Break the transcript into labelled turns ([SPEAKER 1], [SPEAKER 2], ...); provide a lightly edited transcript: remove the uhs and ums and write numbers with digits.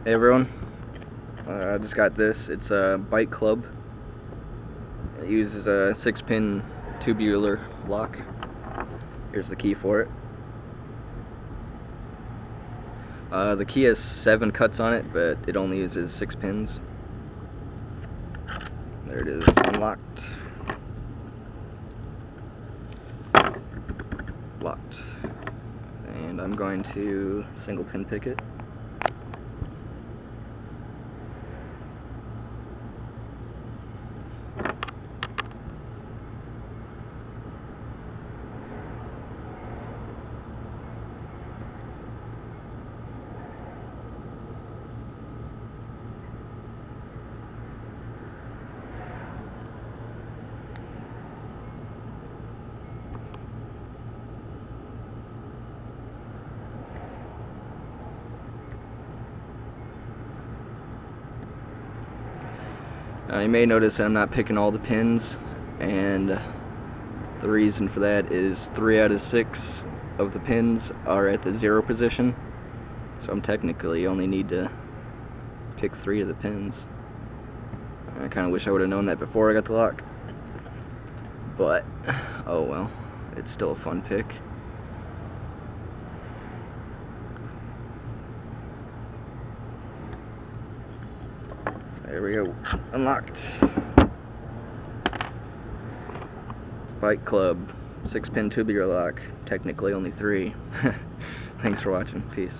[SPEAKER 1] Hey everyone, I just got this. It's a bike club. It uses a 6-pin tubular lock. Here's the key for it. The key has 7 cuts on it, but it only uses 6 pins. There it is, unlocked. Locked. And I'm going to single pin pick it. You may notice that I'm not picking all the pins, and the reason for that is 3 out of 6 of the pins are at the 0 position, so I'm technically only need to pick 3 of the pins. I kind of wish I would have known that before I got the lock, but oh well, it's still a fun pick. There we go, unlocked. Bike club, 6-pin tubular lock, technically only 3. Thanks for watching, peace.